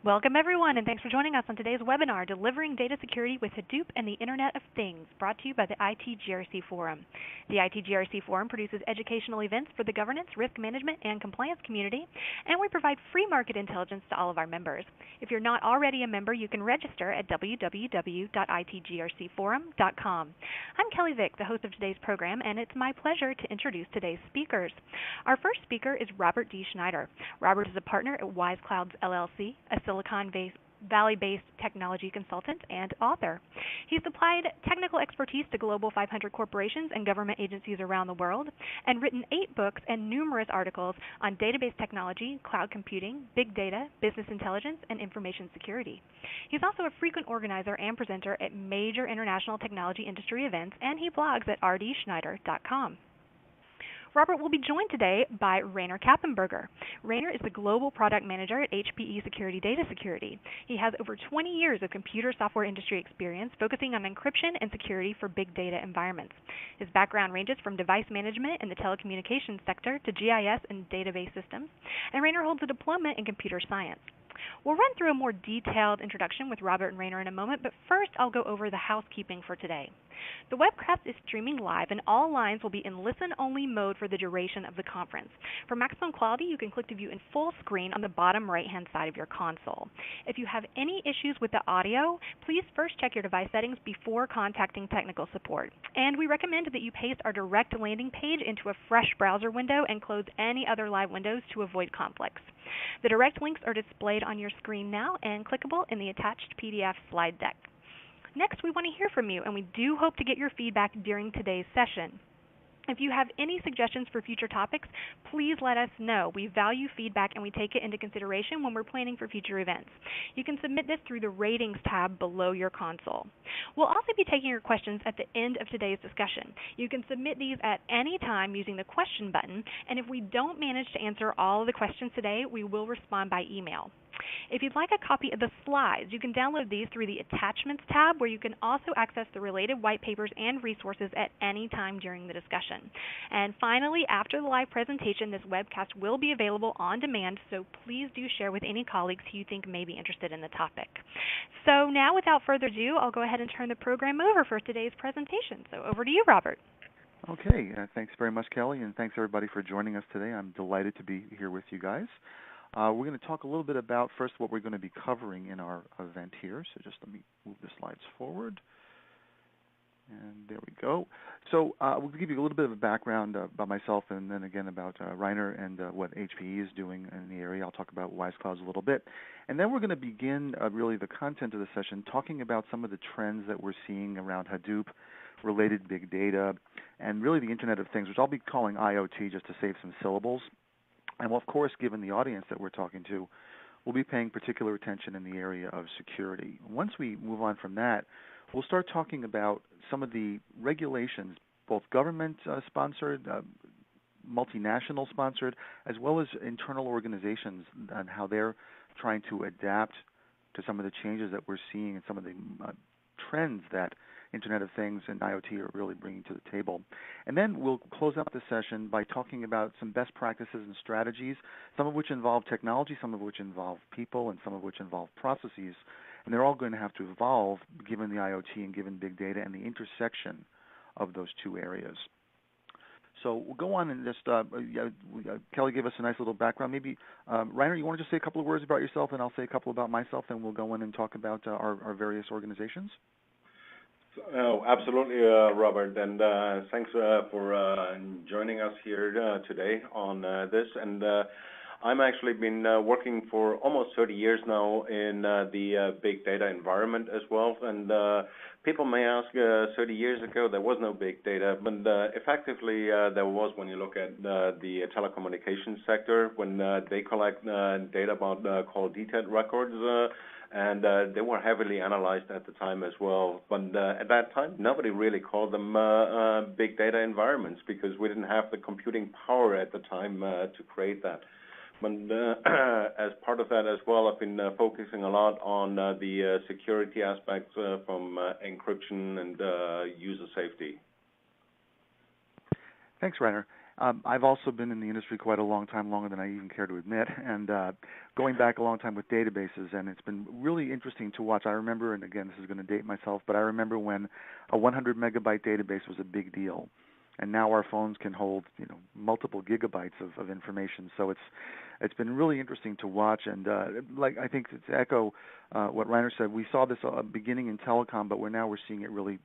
Welcome, everyone, and thanks for joining us on today's webinar, Delivering Data Security with Hadoop and the Internet of Things, brought to you by the ITGRC Forum. The ITGRC Forum produces educational events for the governance, risk management, and compliance community, and we provide free market intelligence to all of our members. If you're not already a member, you can register at www.itgrcforum.com. I'm Kelly Vick, the host of today's program, and it's my pleasure to introduce today's speakers. Our first speaker is Robert D. Schneider. Robert is a partner at Wise Clouds LLC, a Silicon Valley-based technology consultant and author. He's applied technical expertise to Global 500 corporations and government agencies around the world, and written 8 books and numerous articles on database technology, cloud computing, big data, business intelligence, and information security. He's also a frequent organizer and presenter at major international technology industry events, and he blogs at rdschneider.com. Robert will be joined today by Rainer Kappenberger. Rainer is the Global Product Manager at HPE Security Data Security. He has over 20 years of computer software industry experience focusing on encryption and security for big data environments. His background ranges from device management in the telecommunications sector to GIS and database systems, and Rainer holds a diploma in computer science. We'll run through a more detailed introduction with Robert and Rainer in a moment, but first I'll go over the housekeeping for today. The webcast is streaming live, and all lines will be in listen-only mode for the duration of the conference. For maximum quality, you can click to view in full screen on the bottom right-hand side of your console. If you have any issues with the audio, please first check your device settings before contacting technical support. And we recommend that you paste our direct landing page into a fresh browser window and close any other live windows to avoid conflicts. The direct links are displayed on your screen now and clickable in the attached PDF slide deck. Next, we want to hear from you, and we do hope to get your feedback during today's session. If you have any suggestions for future topics, please let us know. We value feedback and we take it into consideration when we're planning for future events. You can submit this through the Ratings tab below your console. We'll also be taking your questions at the end of today's discussion. You can submit these at any time using the question button, and if we don't manage to answer all of the questions today, we will respond by email. If you'd like a copy of the slides, you can download these through the Attachments tab, where you can also access the related white papers and resources at any time during the discussion. And finally, after the live presentation, this webcast will be available on demand, so please do share with any colleagues who you think may be interested in the topic. So now, without further ado, I'll go ahead and turn the program over for today's presentation. So over to you, Robert. Okay, thanks very much, Kelly, and thanks everybody for joining us today. I'm delighted to be here with you guys. We're going to talk a little bit about first what we're going to be covering in our event here. So just let me move the slides forward. And there we go. So we'll give you a little bit of a background about myself, and then again about Rainer and what HPE is doing in the area. I'll talk about Wise Clouds a little bit. And then we're going to begin really the content of the session, talking about some of the trends that we're seeing around Hadoop, related big data, and really the Internet of Things, which I'll be calling IoT just to save some syllables. And of course, given the audience that we're talking to, we'll be paying particular attention in the area of security. Once we move on from that, we'll start talking about some of the regulations, both government-sponsored, multinational-sponsored, as well as internal organizations, and how they're trying to adapt to some of the changes that we're seeing and some of the trends that Internet of Things and IoT are really bringing to the table. And then we'll close out the session by talking about some best practices and strategies, some of which involve technology, some of which involve people, and some of which involve processes. And they're all going to have to evolve given the IoT and given big data and the intersection of those two areas. So we'll go on and just, Kelly gave us a nice little background. Maybe, Rainer, you want to just say a couple of words about yourself, and I'll say a couple about myself, and we'll go in and talk about our various organizations? Oh, absolutely, Robert, and thanks for joining us here today on this. And I'm actually been working for almost 30 years now in the big data environment as well. And people may ask, 30 years ago there was no big data, but effectively there was when you look at the telecommunications sector, when they collect data about call detailed records. And they were heavily analyzed at the time as well. But at that time, nobody really called them big data environments because we didn't have the computing power at the time to create that. But as part of that as well, I've been focusing a lot on the security aspects from encryption and user safety. Thanks, Rainer. I've also been in the industry quite a long time, longer than I even care to admit, and going back a long time with databases, and it's been really interesting to watch. I remember, and again, this is going to date myself, but I remember when a 100 megabyte database was a big deal, and now our phones can hold, multiple gigabytes of information. So it's been really interesting to watch, and like I think to echo what Reiner said, we saw this beginning in telecom, but we're seeing it really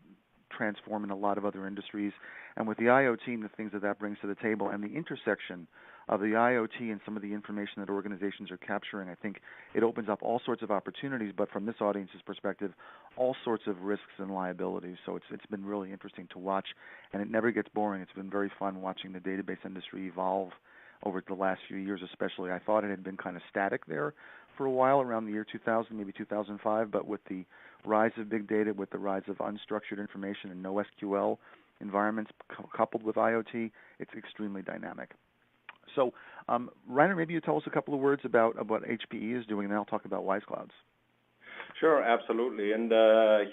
transform in a lot of other industries. And with the IoT and the things that brings to the table, and the intersection of the IoT and some of the information that organizations are capturing, I think it opens up all sorts of opportunities, but from this audience's perspective, all sorts of risks and liabilities. So it's been really interesting to watch, and it never gets boring. It's been very fun watching the database industry evolve over the last few years especially. I thought it had been kind of static there for a while, around the year 2000, maybe 2005, but with the rise of big data, with the rise of unstructured information and NoSQL environments coupled with IoT, it's extremely dynamic. So, Reiner, maybe you tell us a couple of words about what HPE is doing, and then I'll talk about Wise Clouds. Sure, absolutely. And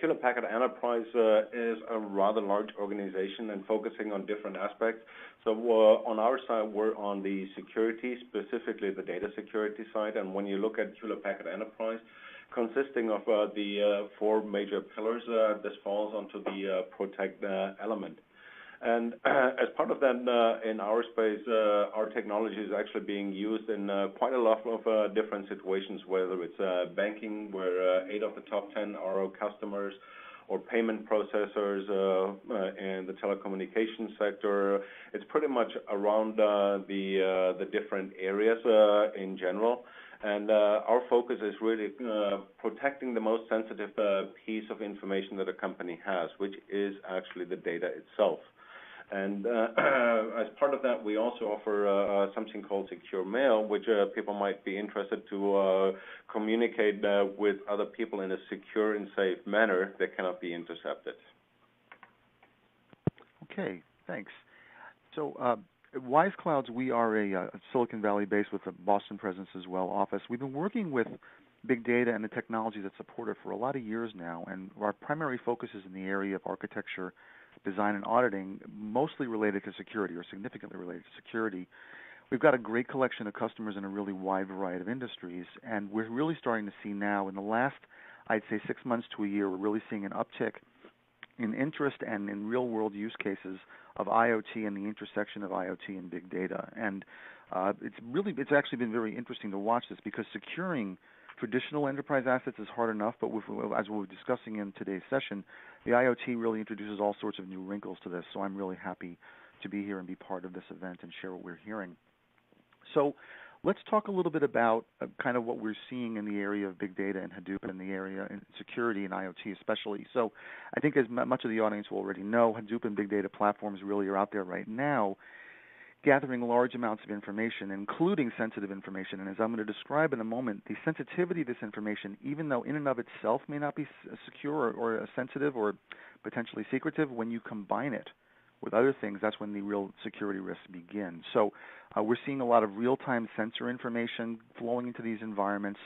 Hewlett-Packard Enterprise is a rather large organization and focusing on different aspects. So on our side, we're on the security, specifically the data security side. And when you look at Hewlett-Packard Enterprise, consisting of the four major pillars, this falls onto the protect element. And as part of that, in our space, our technology is actually being used in quite a lot of different situations, whether it's banking, where 8 of the top 10 are our customers, or payment processors in the telecommunications sector. It's pretty much around the different areas in general. And our focus is really protecting the most sensitive piece of information that a company has, which is actually the data itself. And as part of that, we also offer something called secure mail, which people might be interested to communicate with other people in a secure and safe manner that cannot be intercepted. Okay, thanks. So Wise Clouds, we are a Silicon Valley based with a Boston presence as well office. We've been working with big data and the technology that support it for a lot of years now, and our primary focus is in the area of architecture, design, and auditing, mostly related to security or significantly related to security. We've got a great collection of customers in a really wide variety of industries, and we're really starting to see now in the last, I'd say 6 months to a year, we're really seeing an uptick in interest and in real-world use cases of IoT and the intersection of IoT and big data. And it's actually been very interesting to watch this, because securing traditional enterprise assets is hard enough, but as we were discussing in today's session, the IoT really introduces all sorts of new wrinkles to this. So I'm really happy to be here and be part of this event and share what we're hearing. So let's talk a little bit about kind of what we're seeing in the area of big data and Hadoop, and the area in security and IoT especially. So I think, as much of the audience will already know, Hadoop and big data platforms really are out there right now, gathering large amounts of information, including sensitive information. And as I'm going to describe in a moment, the sensitivity of this information, even though in and of itself may not be secure or sensitive or potentially secretive, when you combine it with other things, that's when the real security risks begin. So we're seeing a lot of real-time sensor information flowing into these environments.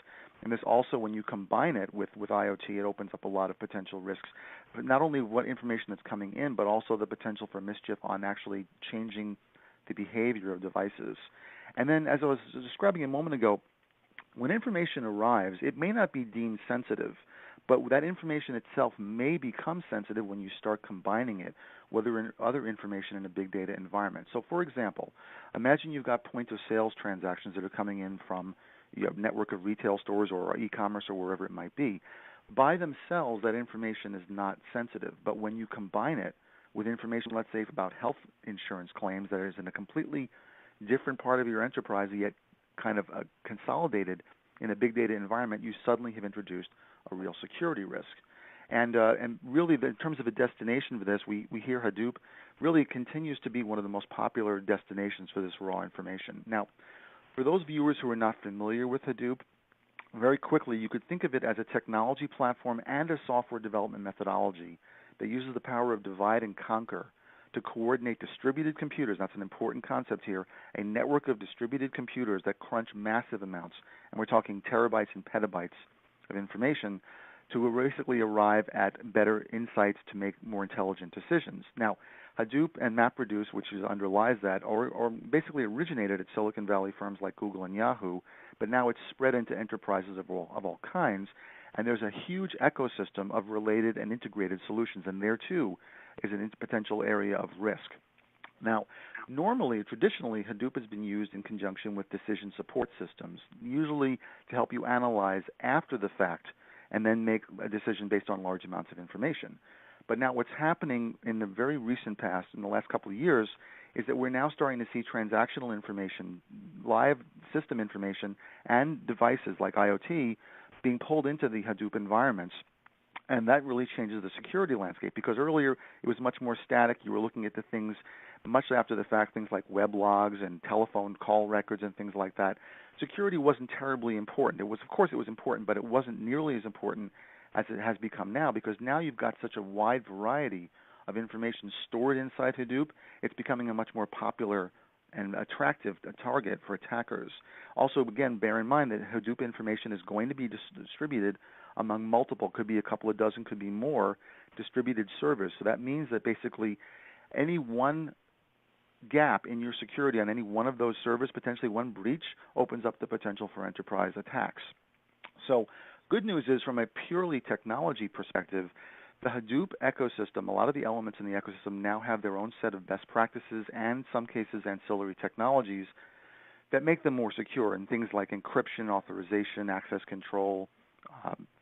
And this also, when you combine it with IoT, it opens up a lot of potential risks. But not only what information that's coming in, but also the potential for mischief on actually changing the behavior of devices. And then, as I was describing a moment ago, when information arrives, it may not be deemed sensitive, but that information itself may become sensitive when you start combining it with other information in a big data environment. So, for example, imagine you've got point-of-sales transactions that are coming in from a network of retail stores or e-commerce or wherever it might be. By themselves, that information is not sensitive, but when you combine it with information, let's say, about health insurance claims that is in a completely different part of your enterprise, yet kind of consolidated in a big data environment, you suddenly have introduced a real security risk. And really, in terms of a destination for this, we hear Hadoop really continues to be one of the most popular destinations for this raw information. Now, for those viewers who are not familiar with Hadoop, very quickly, you could think of it as a technology platform and a software development methodology that uses the power of divide and conquer to coordinate distributed computers. That's an important concept here, a network of distributed computers that crunch massive amounts, and we're talking terabytes and petabytes of information, to basically arrive at better insights to make more intelligent decisions. Now, Hadoop and MapReduce, which underlies that, or basically originated at Silicon Valley firms like Google and Yahoo, but now it's spread into enterprises of all kinds, and there's a huge ecosystem of related and integrated solutions, and there too is a potential area of risk. Now, traditionally, Hadoop has been used in conjunction with decision support systems, usually to help you analyze after the fact and then make a decision based on large amounts of information. But now what's happening in the very recent past, in the last couple of years, is that we're now starting to see transactional information, live system information, and devices like IoT being pulled into the Hadoop environments. And that really changes the security landscape, because earlier it was much more static. You were looking at the things much after the fact, things like web logs and telephone call records and things like that. Security wasn't terribly important. Of course it was important, but it wasn't nearly as important as it has become now, because now you've got such a wide variety of information stored inside Hadoop. It's becoming a much more popular and attractive target for attackers. Also, again, bear in mind that Hadoop information is going to be distributed among multiple, could be a couple of dozen, could be more, distributed servers. So that means that basically any one gap in your security on any one of those servers, potentially one breach, opens up the potential for enterprise attacks. So good news is, from a purely technology perspective, the Hadoop ecosystem, a lot of the elements in the ecosystem now have their own set of best practices and, in some cases, ancillary technologies that make them more secure, and things like encryption, authorization, access control,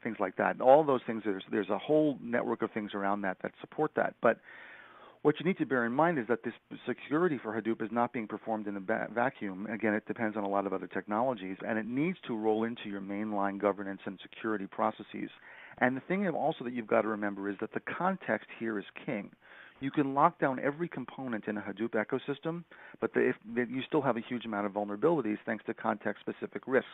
things like that. All those things, there's a whole network of things around that support that. But what you need to bear in mind is that this security for Hadoop is not being performed in a vacuum. Again, it depends on a lot of other technologies, and it needs to roll into your mainline governance and security processes. And the thing also that you've got to remember is that the context here is king. You can lock down every component in a Hadoop ecosystem, but you still have a huge amount of vulnerabilities thanks to context-specific risks.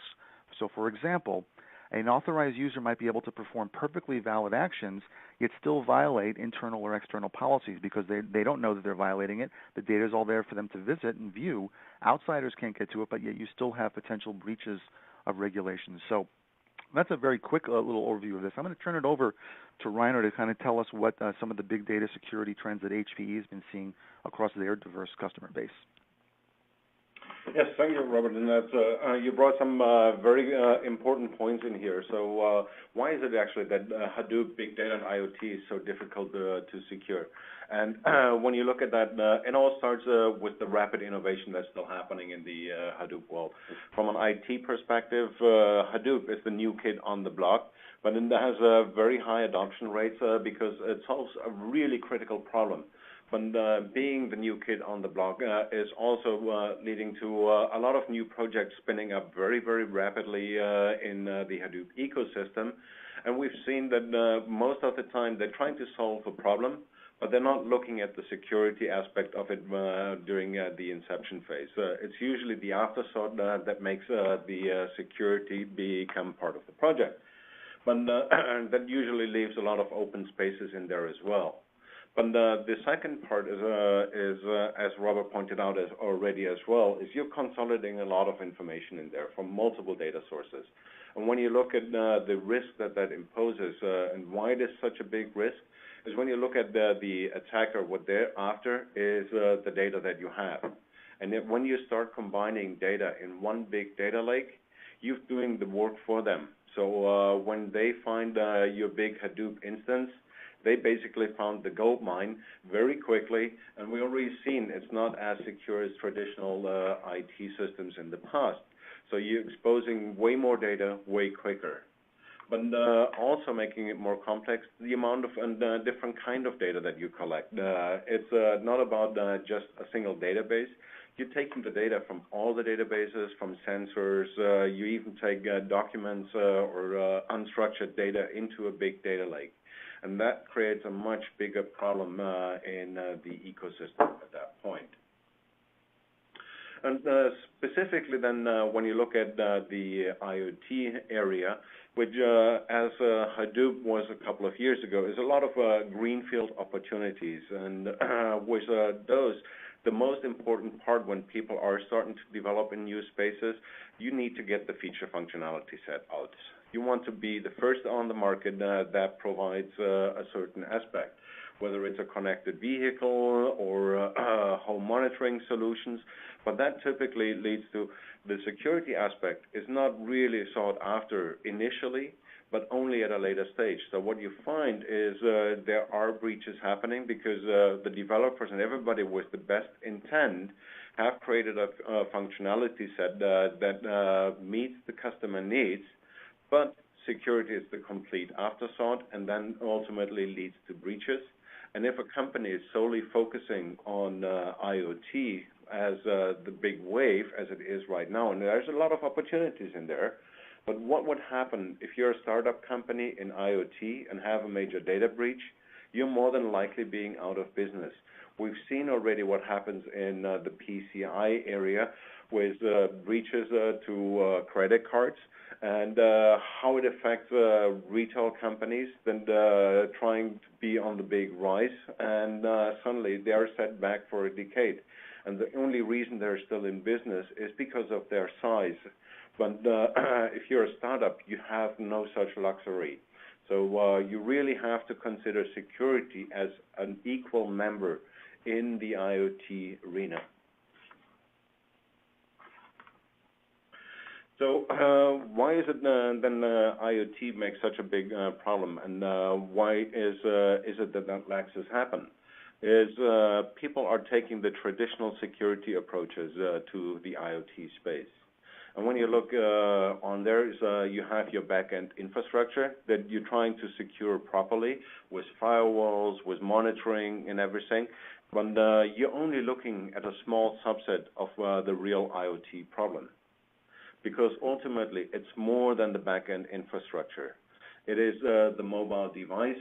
So, for example, an authorized user might be able to perform perfectly valid actions, yet still violate internal or external policies because they don't know that they're violating it. The data is all there for them to visit and view. Outsiders can't get to it, but yet you still have potential breaches of regulations. So that's a very quick little overview of this. I'm going to turn it over to Reiner to kind of tell us what some of the big data security trends that HPE has been seeing across their diverse customer base. Yes, thank you, Robert. And that's, you brought some very important points in here. So why is it actually that Hadoop, big data, and IoT is so difficult to secure? And when you look at that, it all starts with the rapid innovation that's still happening in the Hadoop world. From an IT perspective, Hadoop is the new kid on the block, but it has very high adoption rates because it solves a really critical problem. But being the new kid on the block is also leading to a lot of new projects spinning up very, very rapidly in the Hadoop ecosystem. And we've seen that most of the time they're trying to solve a problem, but they're not looking at the security aspect of it during the inception phase. It's usually the afterthought that makes the security become part of the project. But that usually leaves a lot of open spaces in there as well. But the second part is as Robert pointed out already as well, is you're consolidating a lot of information in there from multiple data sources. And when you look at the risk that imposes and why it is such a big risk, is when you look at the attacker, what they're after is the data that you have. And when you start combining data in one big data lake, you're doing the work for them. So when they find your big Hadoop instance, they basically found the gold mine very quickly, and we've already seen it's not as secure as traditional IT systems in the past. So you're exposing way more data way quicker. But also making it more complex, the amount of and different kind of data that you collect. It's not about just a single database. You're taking the data from all the databases, from sensors. You even take documents or unstructured data into a big data lake. And that creates a much bigger problem in the ecosystem at that point. And specifically then when you look at the IoT area, which as Hadoop was a couple of years ago, is a lot of greenfield opportunities. And with those, the most important part when people are starting to develop in new spaces, you need to get the feature functionality set out. You want to be the first on the market that provides a certain aspect. whether it's a connected vehicle or home monitoring solutions. But that typically leads to the security aspect is not really sought after initially, but only at a later stage. So what you find is there are breaches happening because the developers and everybody with the best intent have created a functionality set that meets the customer needs, but security is the complete afterthought and then ultimately leads to breaches. And if a company is solely focusing on IoT as the big wave, as it is right now, and there's a lot of opportunities in there, but what would happen if you're a startup company in IoT and have a major data breach? You're more than likely being out of business. We've seen already what happens in the PCI area with breaches to credit cards and how it affects retail companies then trying to be on the big rise, and suddenly they are set back for a decade. And the only reason they're still in business is because of their size. But if you're a startup, you have no such luxury. So you really have to consider security as an equal member in the IoT arena. So why is it then IoT makes such a big problem, and why is it that laxes happen? Is people are taking the traditional security approaches to the IoT space. And when you look on there, you have your back-end infrastructure that you're trying to secure properly with firewalls, with monitoring and everything. But you're only looking at a small subset of the real IoT problem. Because ultimately, it's more than the back-end infrastructure. It is the mobile device,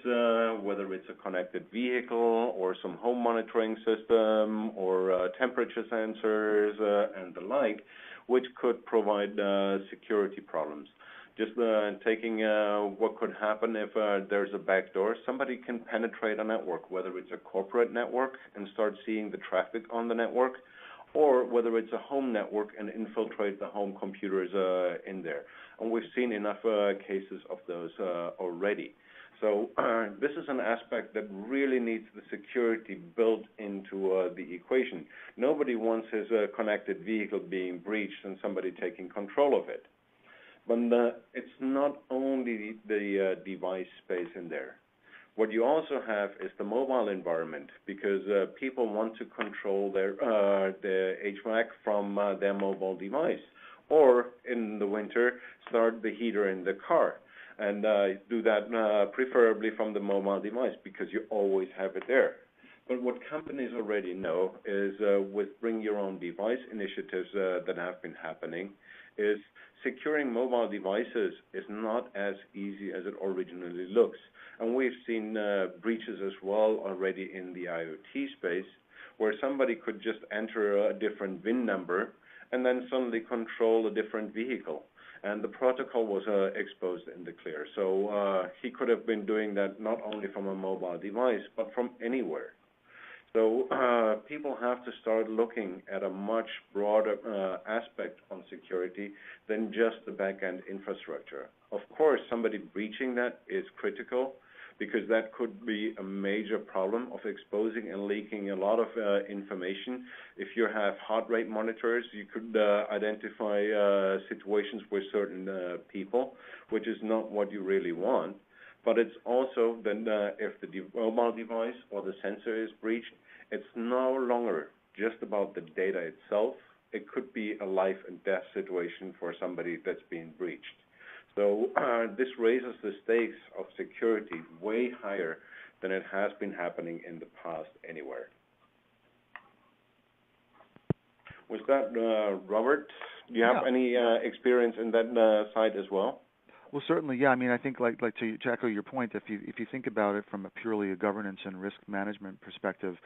whether it's a connected vehicle or some home monitoring system or temperature sensors and the like, which could provide security problems. Just taking what could happen if there's a backdoor, somebody can penetrate a network, whether it's a corporate network and start seeing the traffic on the network, or whether it's a home network and infiltrate the home computers in there. And we've seen enough cases of those already. So this is an aspect that really needs the security built into the equation. Nobody wants his connected vehicle being breached and somebody taking control of it. But it's not only the device space in there. What you also have is the mobile environment, because people want to control their the HVAC from their mobile device, or in the winter start the heater in the car, and do that preferably from the mobile device because you always have it there. But what companies already know is with bring your own device initiatives that have been happening is securing mobile devices is not as easy as it originally looks. And we've seen breaches as well already in the IoT space, where somebody could just enter a different VIN number and then suddenly control a different vehicle. And the protocol was exposed in the clear. So he could have been doing that not only from a mobile device, but from anywhere. So people have to start looking at a much broader aspect on security than just the back-end infrastructure. Of course, somebody breaching that is critical, because that could be a major problem of exposing and leaking a lot of information. If you have heart rate monitors, you could identify situations with certain people, which is not what you really want. But it's also then if the mobile device or the sensor is breached, it's no longer just about the data itself. It could be a life and death situation for somebody that's being breached. So this raises the stakes of security way higher than it has been happening in the past anywhere. With that, Robert, do you have any experience in that side as well? Well, certainly, yeah. I mean, I think like to echo your point, if you think about it from a purely a governance and risk management perspective,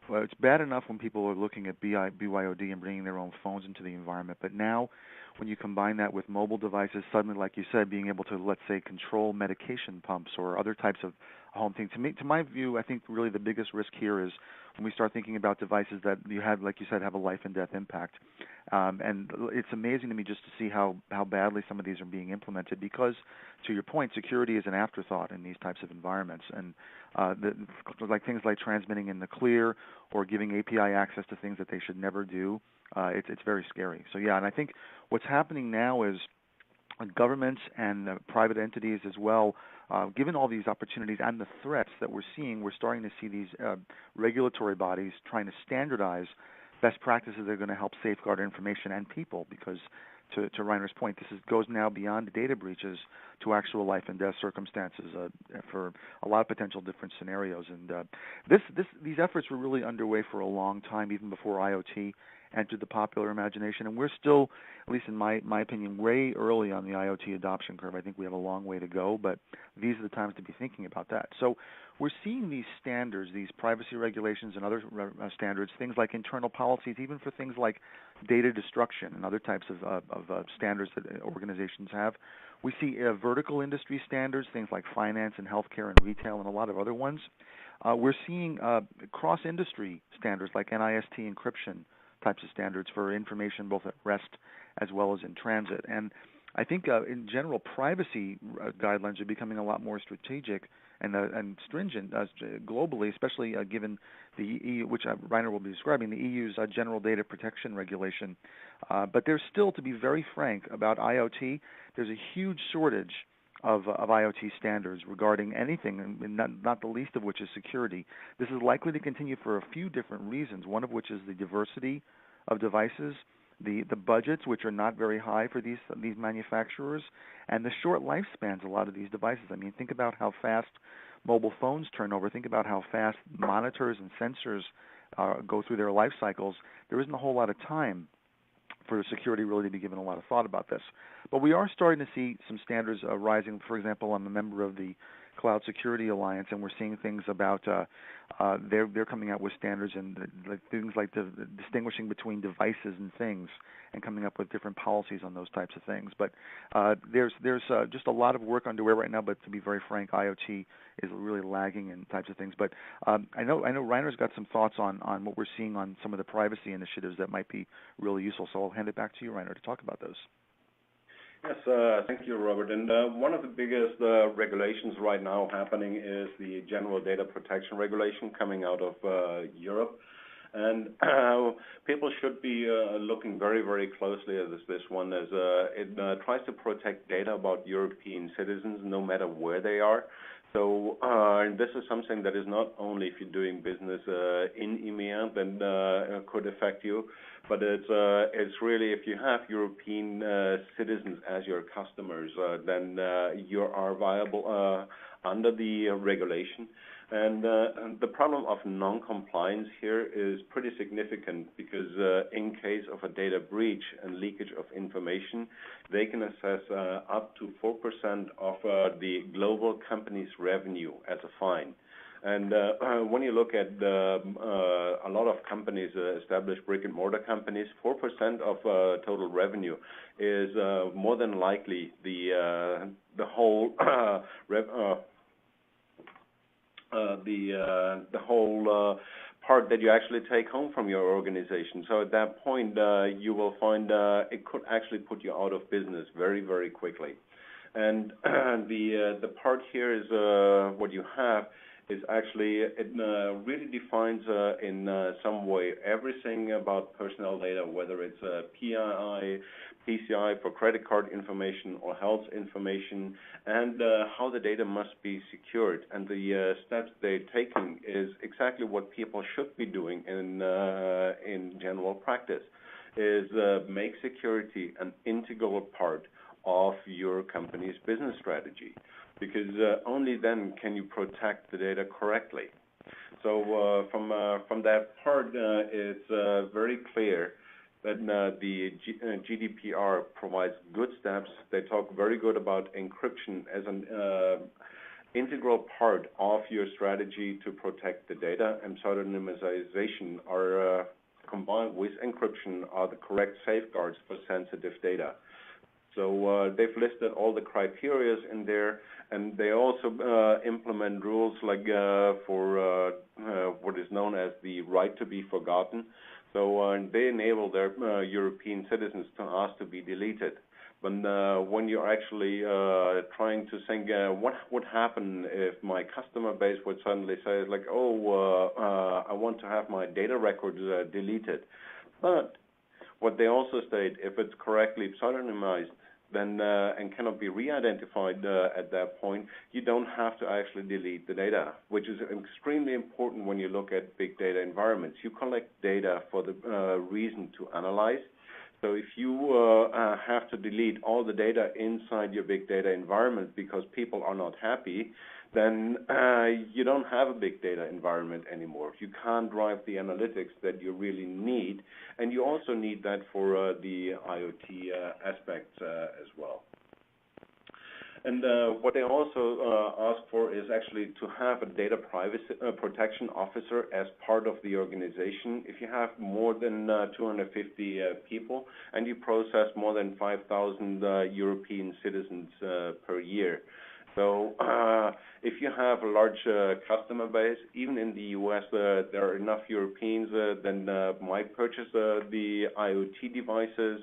well, it's bad enough when people are looking at BYOD and bringing their own phones into the environment, but now when you combine that with mobile devices, suddenly, like you said, being able to, let's say, control medication pumps or other types of home things. To my view, I think really the biggest risk here is when we start thinking about devices that you have, like you said, have a life and death impact. And it's amazing to me just to see how badly some of these are being implemented because, to your point, security is an afterthought in these types of environments. And like things like transmitting in the clear or giving API access to things that they should never do. It's very scary. So yeah, and I think what's happening now is governments and private entities as well, given all these opportunities and the threats that we're seeing, we're starting to see these regulatory bodies trying to standardize best practices that are going to help safeguard information and people, because to Reiner's point, goes now beyond data breaches to actual life and death circumstances for a lot of potential different scenarios. And these efforts were really underway for a long time, even before IoT entered the popular imagination. And we're still, at least in my opinion, way early on the IoT adoption curve. I think we have a long way to go, but these are the times to be thinking about that. So we're seeing these standards, these privacy regulations and other standards, things like internal policies, even for things like data destruction and other types of standards that organizations have. We see vertical industry standards, things like finance and healthcare and retail and a lot of other ones. We're seeing cross-industry standards like NIST encryption types of standards for information both at rest as well as in transit. And I think in general, privacy guidelines are becoming a lot more strategic and stringent globally, especially given the EU, which Reiner will be describing, the EU's General Data Protection Regulation. But there's still, to be very frank about IoT, there's a huge shortage of IoT standards regarding anything, and not the least of which is security. This is likely to continue for a few different reasons, one of which is the diversity of devices, the budgets, which are not very high for these manufacturers, and the short lifespans of a lot of these devices. I mean, think about how fast mobile phones turn over. Think about how fast monitors and sensors go through their life cycles. There isn't a whole lot of time for security really to be given a lot of thought about this. But we are starting to see some standards rising. For example, I'm a member of the Cloud Security Alliance, and we're seeing things about they're coming out with standards and things like distinguishing between devices and things, and coming up with different policies on those types of things. But there's just a lot of work underway right now. But to be very frank, IoT is really lagging in types of things. But I know Reiner's got some thoughts on what we're seeing on some of the privacy initiatives that might be really useful. So I'll hand it back to you, Reiner, to talk about those. Yes, thank you, Robert. And one of the biggest regulations right now happening is the General Data Protection Regulation coming out of Europe. And people should be looking very, very closely at this one, as it tries to protect data about European citizens no matter where they are. So this is something that is not only if you're doing business in EMEA, then could affect you, but it's really if you have European citizens as your customers, then you are viable under the regulation. And the problem of non-compliance here is pretty significant because in case of a data breach and leakage of information, they can assess up to 4% of the global company's revenue as a fine. And when you look at a lot of companies, established brick-and-mortar companies, 4% of total revenue is more than likely the whole the whole part that you actually take home from your organization. So at that point, you will find it could actually put you out of business very, very quickly. And the part here is what you have is actually it really defines in some way everything about personal data, whether it's PII, PCI for credit card information or health information, and how the data must be secured. And the steps they're taking is exactly what people should be doing in general practice, is make security an integral part of your company's business strategy, because only then can you protect the data correctly. So from that part, it's very clear that the GDPR provides good steps. They talk very good about encryption as an integral part of your strategy to protect the data, and pseudonymization are combined with encryption are the correct safeguards for sensitive data. So they've listed all the criteria in there, and they also implement rules like for what is known as the right to be forgotten. So they enable their European citizens to ask to be deleted. But when you're actually trying to think, what would happen if my customer base would suddenly say, like, oh, I want to have my data records deleted. But what they also state, if it's correctly pseudonymized, then and cannot be re-identified at that point, you don't have to actually delete the data, which is extremely important when you look at big data environments. You collect data for the reason to analyze. So if you have to delete all the data inside your big data environment because people are not happy, then you don't have a big data environment anymore. You can't drive the analytics that you really need, and you also need that for the IoT aspects as well. And what they also ask for is actually to have a data privacy protection officer as part of the organization. If you have more than 250 people and you process more than 5,000 European citizens per year. So if you have a large customer base, even in the U.S., there are enough Europeans then might purchase the IoT devices,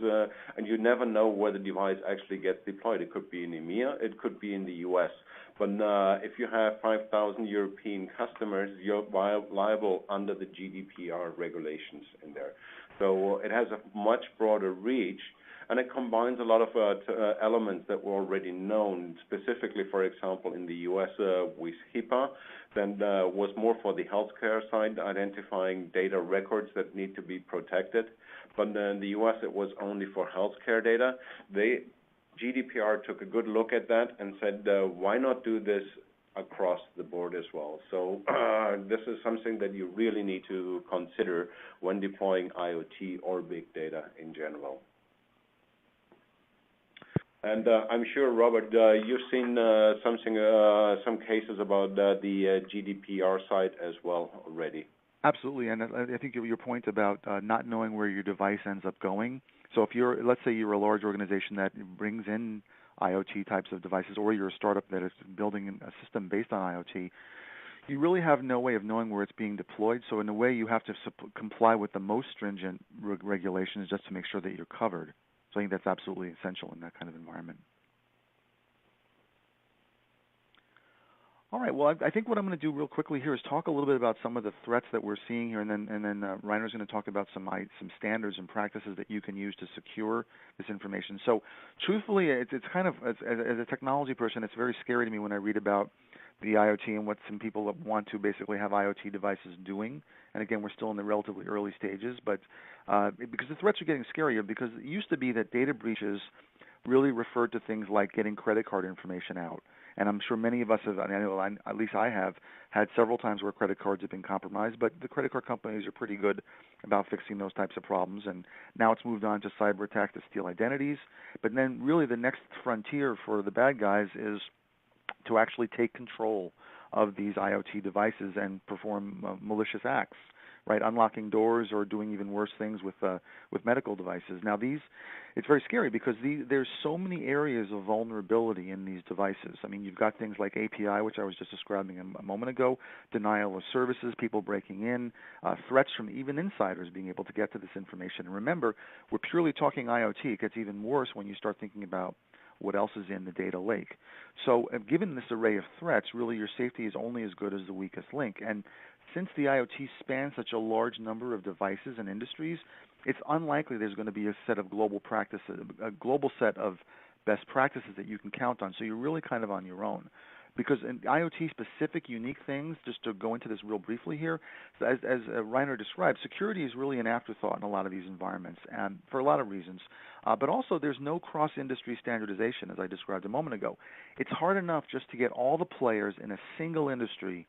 and you never know where the device actually gets deployed. It could be in EMEA, it could be in the U.S. But if you have 5,000 European customers, you're liable under the GDPR regulations in there. So it has a much broader reach. And it combines a lot of elements that were already known, specifically, for example, in the U.S. With HIPAA, then was more for the healthcare side, identifying data records that need to be protected. But in the U.S., it was only for healthcare data. GDPR took a good look at that and said, why not do this across the board as well? So this is something that you really need to consider when deploying IoT or big data in general. And I'm sure, Robert, you've seen some cases about the GDPR side as well already. Absolutely, and I think your point about not knowing where your device ends up going. So if let's say you're a large organization that brings in IoT types of devices, or you're a startup that is building a system based on IoT, you really have no way of knowing where it's being deployed. So in a way, you have to comply with the most stringent regulations just to make sure that you're covered. So I think that's absolutely essential in that kind of environment. All right. Well, I think what I'm going to do real quickly here is talk a little bit about some of the threats that we're seeing here, and then Reiner's going to talk about some standards and practices that you can use to secure this information. So, truthfully, it's kind of as a technology person, it's very scary to me when I read about the IoT and what some people want to basically have IoT devices doing. And again, we're still in the relatively early stages, but because the threats are getting scarier, because it used to be that data breaches really referred to things like getting credit card information out. And I'm sure many of us have, I know at least I have, had several times where credit cards have been compromised, but the credit card companies are pretty good about fixing those types of problems. And now it's moved on to cyber attack to steal identities. But then really the next frontier for the bad guys is to actually take control of these IoT devices and perform malicious acts, right? Unlocking doors or doing even worse things with medical devices. Now it's very scary because there's so many areas of vulnerability in these devices. I mean, you've got things like API, which I was just describing a moment ago, denial of services, people breaking in, threats from even insiders being able to get to this information. And remember, we're purely talking IoT. It gets even worse when you start thinking about what else is in the data lake. So given this array of threats, really your safety is only as good as the weakest link. And since the IoT spans such a large number of devices and industries, it's unlikely there's going to be a set of global practices, a global set of best practices that you can count on. So you're really kind of on your own. Because in IoT-specific unique things, just to go into this real briefly here, as Reiner described, security is really an afterthought in a lot of these environments, and for a lot of reasons. But also, there's no cross-industry standardization, as I described a moment ago. It's hard enough just to get all the players in a single industry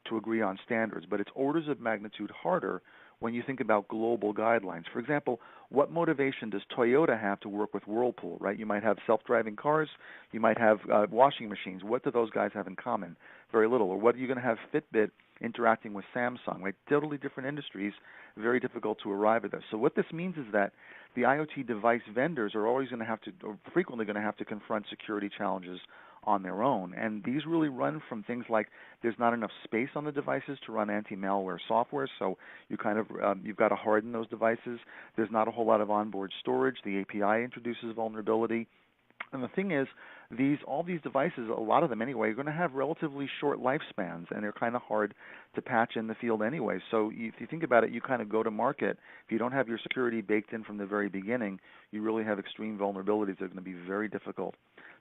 to agree on standards, but it's orders of magnitude harder when you think about global guidelines. For example, what motivation does Toyota have to work with Whirlpool, right? You might have self-driving cars, you might have washing machines. What do those guys have in common? Very little. Or what are you going to have Fitbit interacting with Samsung, right? Totally different industries, very difficult to arrive at this. So what this means is that the IoT device vendors are always going to have to, or frequently going to have to confront security challenges on their own. And these really run from things like there's not enough space on the devices to run anti-malware software, so you kind of you've got to harden those devices. There's not a whole lot of onboard storage. The API introduces vulnerability. And the thing is, all these devices, a lot of them anyway, are going to have relatively short lifespans, and they're kind of hard to patch in the field anyway. So if you think about it, you kind of go to market. If you don't have your security baked in from the very beginning, you really have extreme vulnerabilities that are going to be very difficult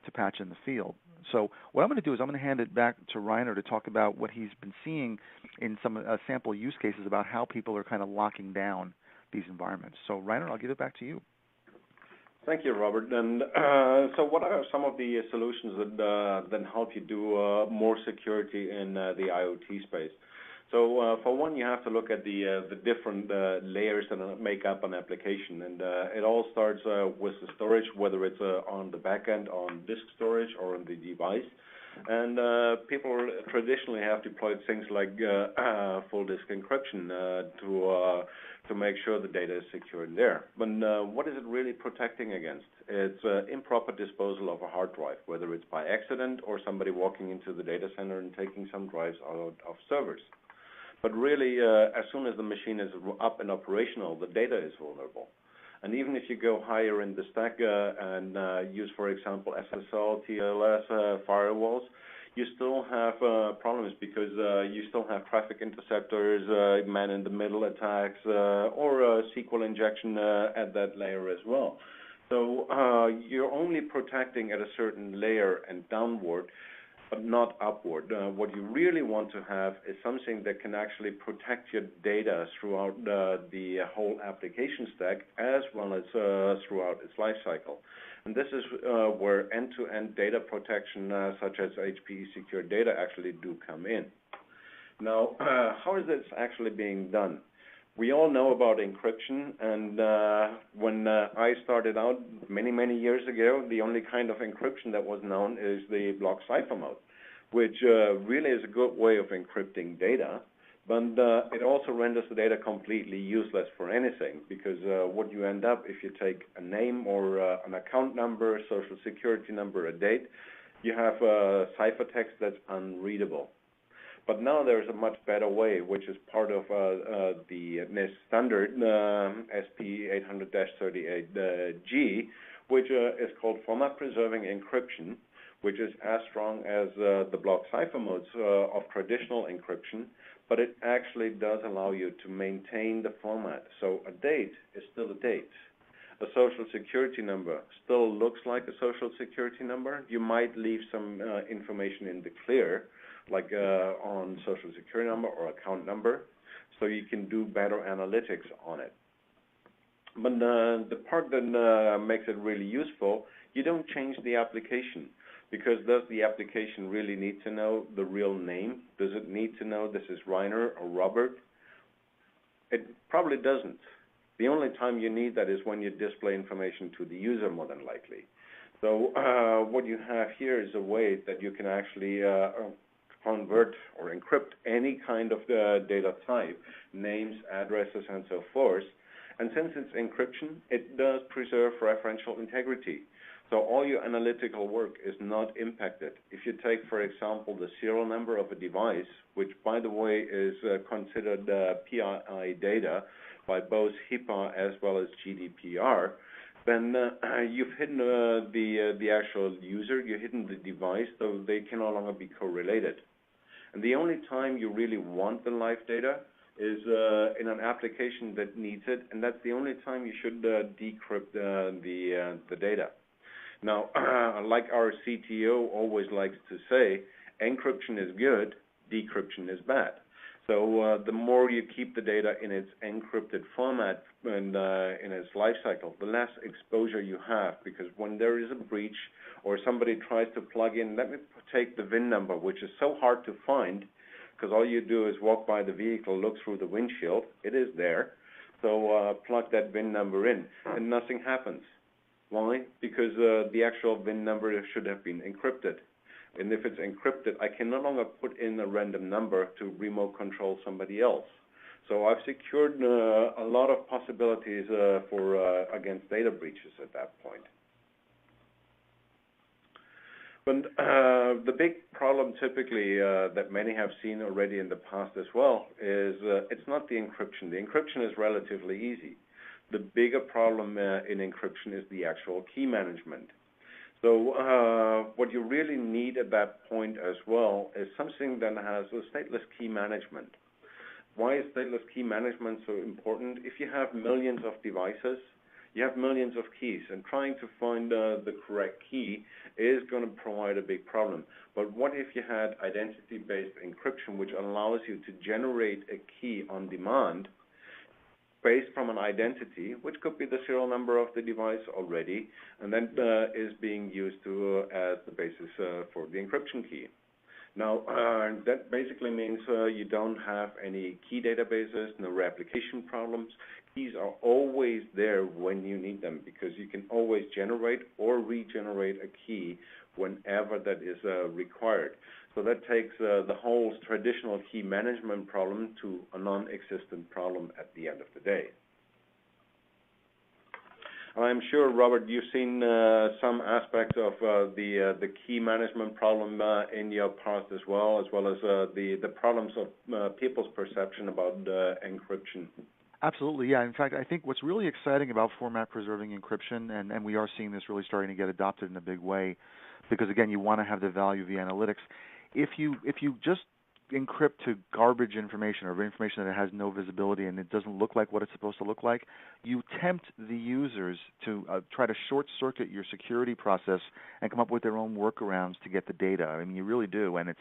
to patch in the field. So what I'm going to do is I'm going to hand it back to Reiner to talk about what he's been seeing in some sample use cases about how people are kind of locking down these environments. So Reiner, I'll give it back to you. Thank you, Robert. And so what are some of the solutions that help you do more security in the IoT space? So for one, you have to look at the different layers that make up an application. And it all starts with the storage, whether it's on the back end, on disk storage, or on the device. And people traditionally have deployed things like full disk encryption to make sure the data is secure in there. But what is it really protecting against? It's improper disposal of a hard drive, whether it's by accident or somebody walking into the data center and taking some drives out of servers. But really, as soon as the machine is up and operational, the data is vulnerable. And even if you go higher in the stack and use, for example, SSL, TLS firewalls, you still have problems because you still have traffic interceptors, man-in-the-middle attacks, or SQL injection at that layer as well. So you're only protecting at a certain layer and downward, but not upward. What you really want to have is something that can actually protect your data throughout the whole application stack as well as throughout its life cycle. And this is where end-to-end data protection, such as HPE Secure Data, actually do come in. Now, how is this actually being done? We all know about encryption, and when I started out many years ago, the only kind of encryption that was known is the block cipher mode, which really is a good way of encrypting data, but it also renders the data completely useless for anything, because what you end up, if you take a name or an account number, a social security number, a date, you have ciphertext that's unreadable. But now there's a much better way, which is part of the NIST standard, SP 800-38G, which is called format preserving encryption, which is as strong as the block cipher modes of traditional encryption, but it actually does allow you to maintain the format. So a date is still a date. A social security number still looks like a social security number. You might leave some information in the clear, like on social security number or account number, so you can do better analytics on it. But the part that makes it really useful, you don't change the application, because does the application really need to know the real name? Does it need to know this is Reiner or Robert? It probably doesn't. The only time you need that is when you display information to the user, more than likely. So what you have here is a way that you can actually convert or encrypt any kind of data type, names, addresses, and so forth. And since it's encryption, it does preserve referential integrity. So all your analytical work is not impacted. If you take, for example, the serial number of a device, which, by the way, is considered PII data by both HIPAA as well as GDPR, then you've hidden the actual user, you've hidden the device, so they can no longer be correlated. And the only time you really want the live data is in an application that needs it, and that's the only time you should decrypt the data. Now, like our CTO always likes to say, encryption is good, decryption is bad. So the more you keep the data in its encrypted format and in its life cycle, the less exposure you have, because when there is a breach or somebody tries to plug in, let me take the VIN number, which is so hard to find, because all you do is walk by the vehicle, look through the windshield, it is there, so plug that VIN number in, and nothing happens. Why? Because the actual VIN number should have been encrypted. And if it's encrypted, I can no longer put in a random number to remote control somebody else. So I've secured a lot of possibilities for against data breaches at that point. But the big problem typically that many have seen already in the past as well is it's not the encryption. The encryption is relatively easy. The bigger problem in encryption is the actual key management. So what you really need at that point as well is something that has a stateless key management. Why is stateless key management so important? If you have millions of devices, you have millions of keys, and trying to find the correct key is going to provide a big problem. But what if you had identity-based encryption, which allows you to generate a key on demand based from an identity, which could be the serial number of the device already, and then is being used as the basis for the encryption key. Now, that basically means you don't have any key databases, no replication problems. Keys are always there when you need them, because you can always generate or regenerate a key whenever that is required. So that takes the whole traditional key management problem to a non-existent problem at the end of the day. I'm sure, Robert, you've seen some aspects of the key management problem in your past as well as the problems of people's perception about encryption. Absolutely, yeah. In fact, I think what's really exciting about format-preserving encryption, and we are seeing this really starting to get adopted in a big way, because again, you want to have the value of the analytics. If you just encrypt to garbage information or information that has no visibility and it doesn't look like what it's supposed to look like, you tempt the users to try to short-circuit your security process and come up with their own workarounds to get the data. I mean, you really do, and it's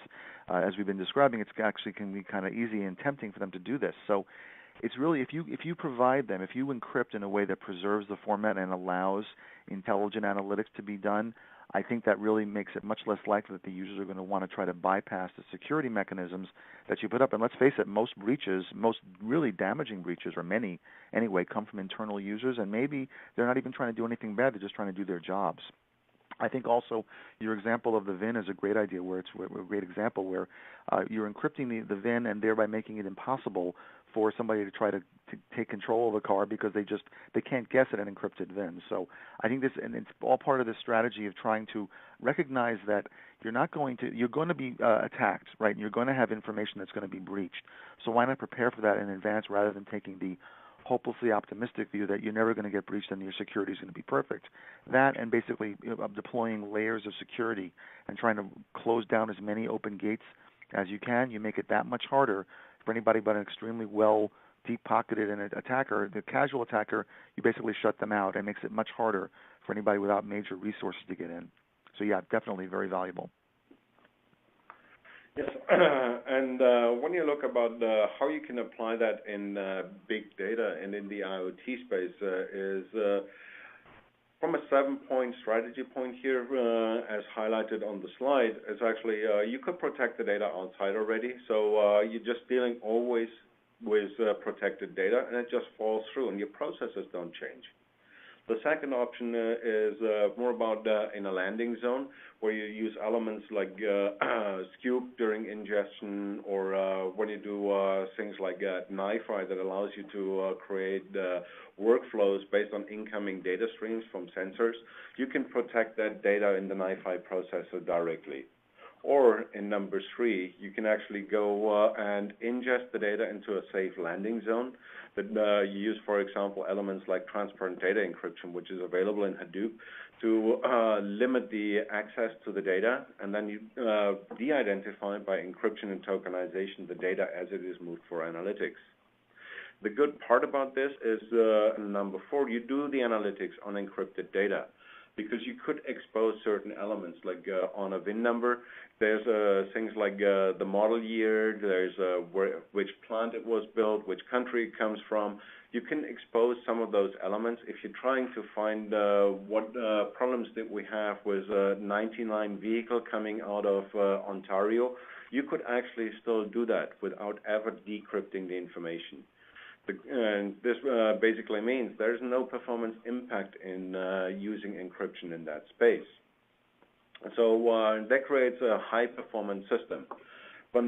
as we've been describing, it's actually can be kind of easy and tempting for them to do this. So it's really, if you provide them, if you encrypt in a way that preserves the format and allows intelligent analytics to be done, I think that really makes it much less likely that the users are going to want to try to bypass the security mechanisms that you put up. And let's face it, most breaches, most really damaging breaches, or many anyway, come from internal users, and maybe they're not even trying to do anything bad, they're just trying to do their jobs. I think also your example of the VIN is a great idea, where it's a great example where you're encrypting the VIN and thereby making it impossible for somebody to try to take control of a car because they can't guess at an encrypted VIN. So I think this, and it's all part of the strategy of trying to recognize that you're going to be attacked, right? And you're going to have information that's going to be breached. So why not prepare for that in advance rather than taking the hopelessly optimistic view that you're never going to get breached and your security is going to be perfect. That, and basically deploying layers of security and trying to close down as many open gates as you can, you make it that much harder for anybody but an extremely well deep-pocketed attacker. The casual attacker, you basically shut them out. It makes it much harder for anybody without major resources to get in. So yeah, definitely very valuable. Yes, and when you look about how you can apply that in big data and in the IoT space is from a 7-point strategy point here, as highlighted on the slide, is actually you could protect the data outside already. So you're just dealing always with protected data, and it just falls through, and your processes don't change. The second option is more about in a landing zone, where you use elements like scoop during ingestion, or when you do things like NiFi that allows you to create workflows based on incoming data streams from sensors. You can protect that data in the NiFi processor directly. Or in number 3, you can actually go and ingest the data into a safe landing zone that you use, for example, elements like transparent data encryption, which is available in Hadoop, to limit the access to the data, and then you de-identify by encryption and tokenization the data as it is moved for analytics. The good part about this is number 4, you do the analytics on encrypted data, because you could expose certain elements, like on a VIN number. There's things like the model year, there's which plant it was built, which country it comes from. You can expose some of those elements. If you're trying to find what problems that we have with a 99 vehicle coming out of Ontario, you could actually still do that without ever decrypting the information. And this basically means there's no performance impact in using encryption in that space. So that creates a high-performance system. But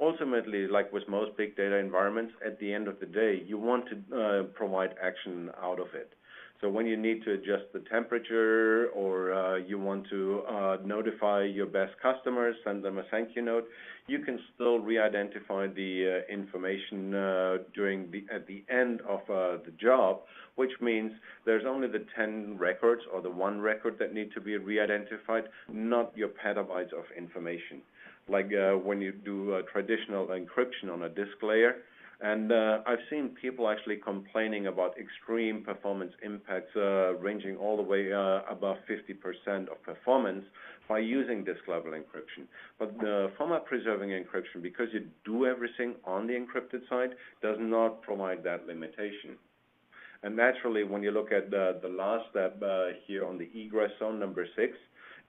ultimately, like with most big data environments, at the end of the day, you want to provide action out of it. So when you need to adjust the temperature or you want to notify your best customers, send them a thank you note, you can still re-identify the information at the end of the job, which means there's only the 10 records or the one record that need to be re-identified, not your petabytes of information. Like when you do traditional encryption on a disk layer. And I've seen people actually complaining about extreme performance impacts ranging all the way above 50% of performance by using disk-level encryption. But format-preserving encryption, because you do everything on the encrypted side, does not provide that limitation. And naturally, when you look at the last step here on the egress zone number 6,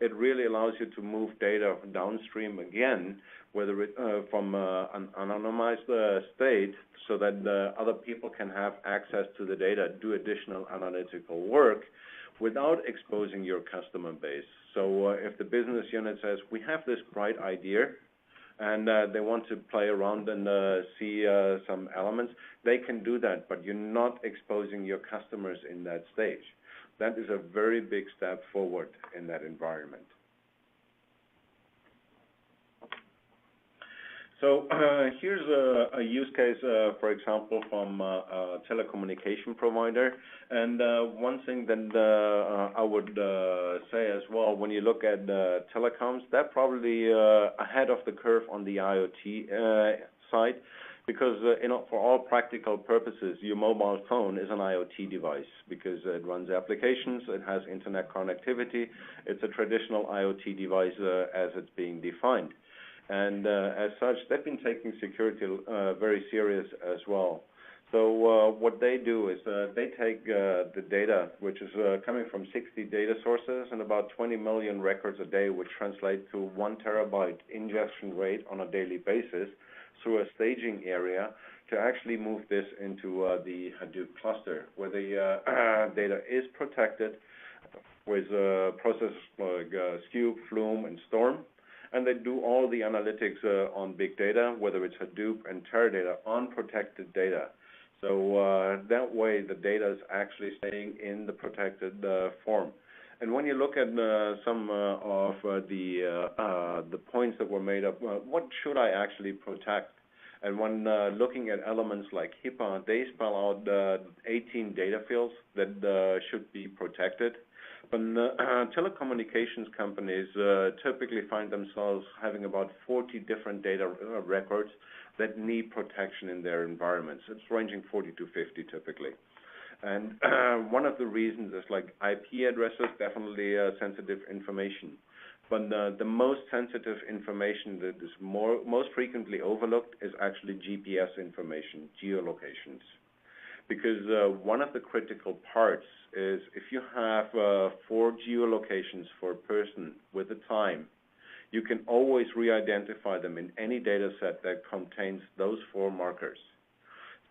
it really allows you to move data downstream again, whether it from an anonymized state, so that other people can have access to the data, do additional analytical work without exposing your customer base. So if the business unit says, we have this bright idea, and they want to play around and see some elements, they can do that, but you're not exposing your customers in that stage. That is a very big step forward in that environment. So here's a use case, for example, from a telecommunication provider. And one thing that I would say as well, when you look at telecoms, they're probably ahead of the curve on the IoT side. Because for all practical purposes, your mobile phone is an IoT device because it runs applications, it has internet connectivity. It's a traditional IoT device as it's being defined. And as such, they've been taking security very serious as well. So what they do is they take the data, which is coming from 60 data sources and about 20 million records a day, which translate to 1 terabyte ingestion rate on a daily basis, through a staging area to actually move this into the Hadoop cluster, where the data is protected with processes like Scoop, Flume, and Storm. And they do all the analytics on big data, whether it's Hadoop and Teradata, on protected data. So that way the data is actually staying in the protected form. And when you look at some of the points that were made up, what should I actually protect? And when looking at elements like HIPAA, they spell out 18 data fields that should be protected. But telecommunications companies typically find themselves having about 40 different data records that need protection in their environments. It's ranging 40 to 50 typically. And one of the reasons is like IP addresses, definitely sensitive information. But the most sensitive information that is most frequently overlooked is actually GPS information, geolocations. Because one of the critical parts is if you have 4 geolocations for a person with a time, you can always re-identify them in any data set that contains those 4 markers.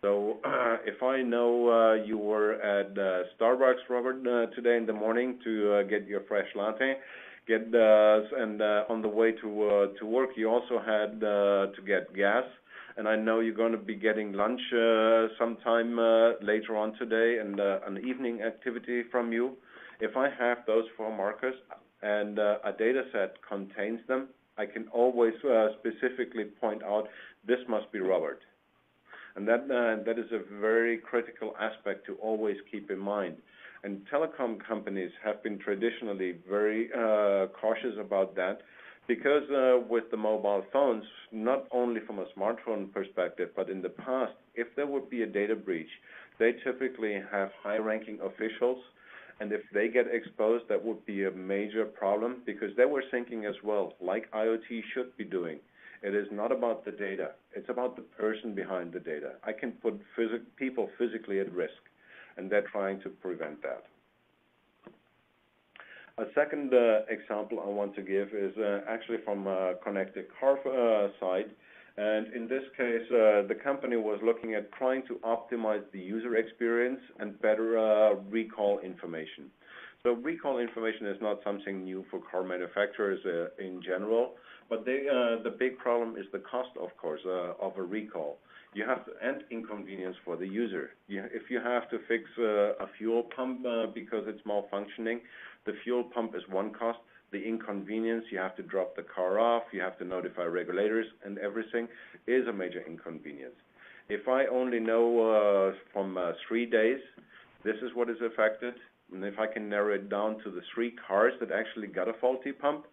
So if I know you were at Starbucks, Robert, today in the morning to get your fresh latte, and on the way to work, you also had to get gas. And I know you're going to be getting lunch sometime later on today and an evening activity from you. If I have those 4 markers and a data set contains them, I can always specifically point out this must be Robert. And that is a very critical aspect to always keep in mind. And telecom companies have been traditionally very cautious about that because with the mobile phones, not only from a smartphone perspective, but in the past, if there would be a data breach, they typically have high-ranking officials, and if they get exposed, that would be a major problem because they were thinking as well, like IoT should be doing. It is not about the data. It's about the person behind the data. I can put people physically at risk, and they're trying to prevent that. A second example I want to give is actually from a connected car side. And in this case, the company was looking at trying to optimize the user experience and better recall information. So recall information is not something new for car manufacturers in general, but the big problem is the cost, of course, of a recall. and inconvenience for the user. If you have to fix a fuel pump because it's malfunctioning, the fuel pump is one cost. The inconvenience, you have to drop the car off, you have to notify regulators, and everything is a major inconvenience. If I only know from 3 days, this is what is affected, and if I can narrow it down to the 3 cars that actually got a faulty pump,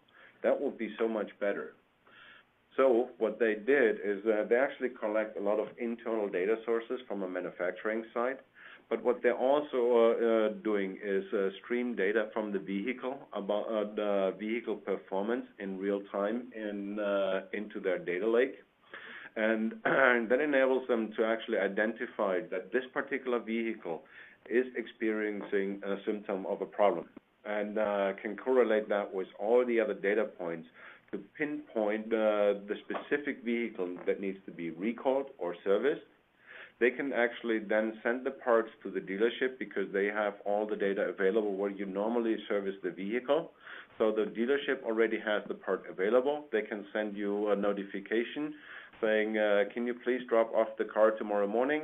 that would be so much better. So what they did is they actually collect a lot of internal data sources from a manufacturing side. But what they're also doing is stream data from the vehicle about the vehicle performance in real time into their data lake. And that enables them to actually identify that this particular vehicle is experiencing a symptom of a problem, and can correlate that with all the other data points to pinpoint the specific vehicle that needs to be recalled or serviced. They can actually then send the parts to the dealership because they have all the data available where you normally service the vehicle. So the dealership already has the part available. They can send you a notification saying, can you please drop off the car tomorrow morning?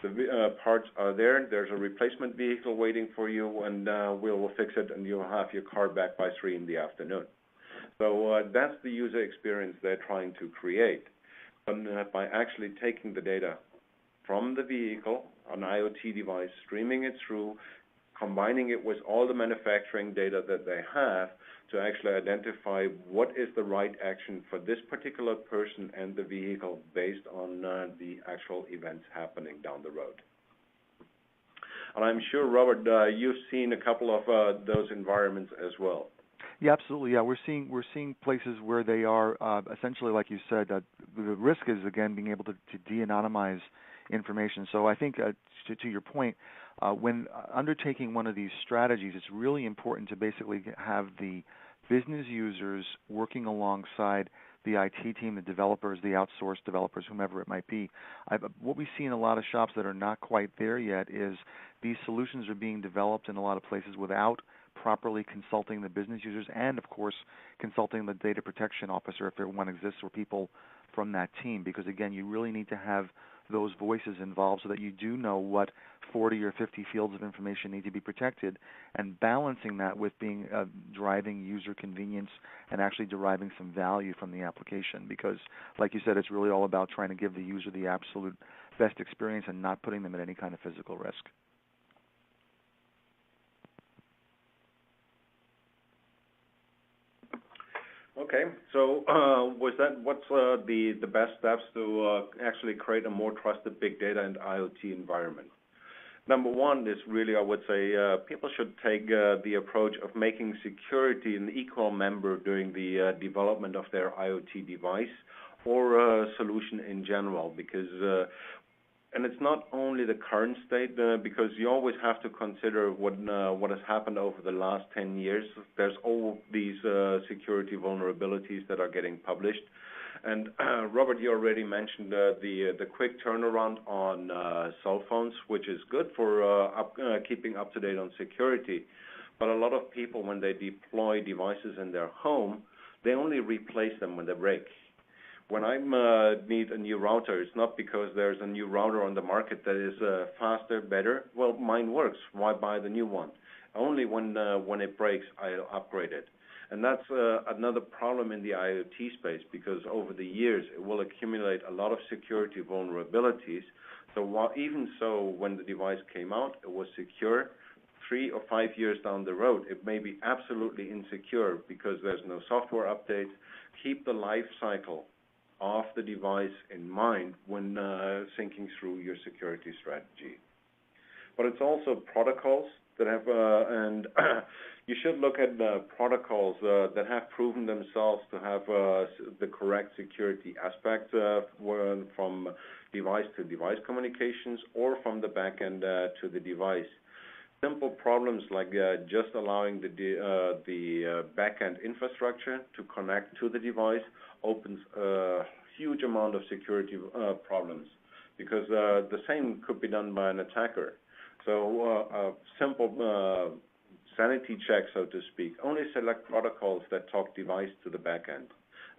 The parts are there. There's a replacement vehicle waiting for you, and we'll fix it, and you'll have your car back by 3 in the afternoon. So that's the user experience they're trying to create. By actually taking the data from the vehicle, an IoT device, streaming it through, combining it with all the manufacturing data that they have to actually identify what is the right action for this particular person and the vehicle based on the actual events happening down the road. And I'm sure, Robert, you've seen a couple of those environments as well. Yeah, absolutely. Yeah, we're seeing places where they are essentially, like you said, the risk is again being able to de-anonymize information. So I think to your point, when undertaking one of these strategies, it's really important to basically have the business users working alongside the IT team, the developers, the outsourced developers, whomever it might be. What we see in a lot of shops that are not quite there yet is these solutions are being developed in a lot of places without properly consulting the business users and, of course, consulting the data protection officer if one exists or people from that team, because, again, you really need to have those voices involved so that you do know what 40 or 50 fields of information need to be protected, and balancing that with being driving user convenience and actually deriving some value from the application, because, like you said, it's really all about trying to give the user the absolute best experience and not putting them at any kind of physical risk. Okay, so what's the best steps to actually create a more trusted big data and IoT environment? Number one is really, I would say, people should take the approach of making security an equal member during the development of their IoT device or solution in general, because and it's not only the current state, because you always have to consider what has happened over the last 10 years. There's all these security vulnerabilities that are getting published. And Robert, you already mentioned the quick turnaround on cell phones, which is good for keeping up to date on security. But a lot of people, when they deploy devices in their home, they only replace them when they break. When I need a new router, it's not because there's a new router on the market that is faster, better. Well, mine works. Why buy the new one? Only when it breaks, I'll upgrade it. And that's another problem in the IoT space, because over the years, it will accumulate a lot of security vulnerabilities. So even so, when the device came out, it was secure. 3 or 5 years down the road, it may be absolutely insecure because there's no software updates. Keep the life cycle of the device in mind when thinking through your security strategy. But it's also protocols that have, and you should look at protocols that have proven themselves to have the correct security aspects from device to device communications or from the back end to the device. Simple problems like just allowing the back-end infrastructure to connect to the device opens a huge amount of security problems, because the same could be done by an attacker. So a simple sanity check, so to speak. Only select protocols that talk device to the back end,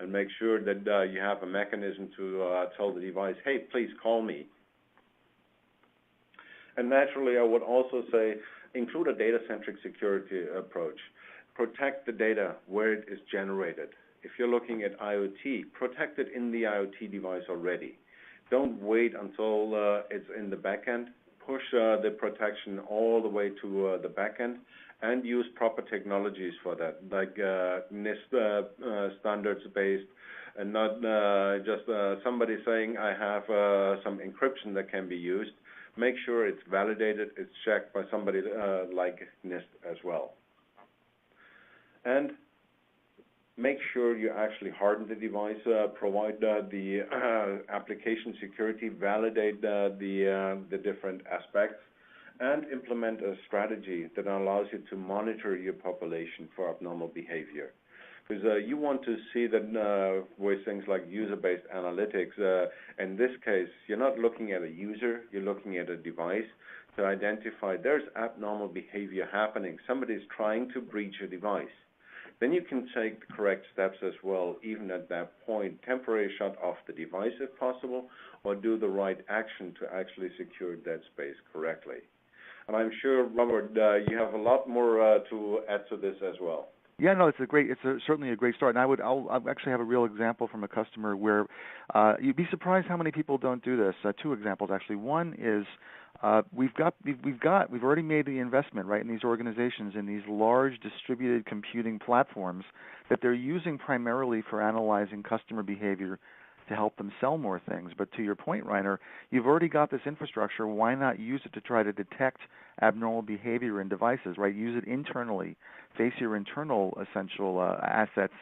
and make sure that you have a mechanism to tell the device, hey, please call me. And naturally, I would also say include a data-centric security approach. Protect the data where it is generated. If you're looking at IoT, protect it in the IoT device already. Don't wait until it's in the back end. Push the protection all the way to the back end, and use proper technologies for that, like NIST standards-based, and not just somebody saying, I have some encryption that can be used. Make sure it's validated, it's checked by somebody like NIST as well. And make sure you actually harden the device, provide the application security, validate the different aspects, and implement a strategy that allows you to monitor your population for abnormal behavior. Because you want to see that with things like user-based analytics, in this case, you're not looking at a user, you're looking at a device to identify there's abnormal behavior happening. Somebody's trying to breach a device. Then you can take the correct steps as well, even at that point, temporarily shut off the device if possible, or do the right action to actually secure that space correctly. And I'm sure, Robert, you have a lot more to add to this as well. Yeah, no, certainly a great start. And I'll actually have a real example from a customer where you'd be surprised how many people don't do this. Two examples actually. One is we've already made the investment, right, in these organizations, in these large distributed computing platforms that they're using primarily for analyzing customer behavior to help them sell more things. But to your point, Reiner, you've already got this infrastructure. Why not use it to try to detect abnormal behavior in devices, right? Use it internally. Face your internal essential assets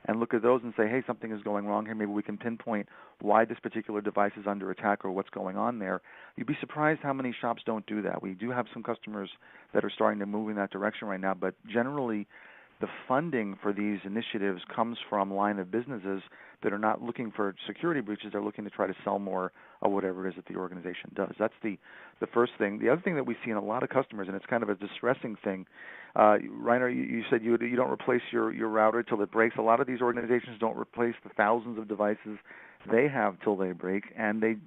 and look at those and say, hey, something is going wrong here. Maybe we can pinpoint why this particular device is under attack or what's going on there. You'd be surprised how many shops don't do that. We do have some customers that are starting to move in that direction right now, but generally the funding for these initiatives comes from line of businesses that are not looking for security breaches. They're looking to try to sell more of whatever it is that the organization does. That's the first thing. The other thing that we see in a lot of customers, and it's kind of a distressing thing, Reiner, you said you don't replace your router till it breaks. A lot of these organizations don't replace the thousands of devices they have till they break, and they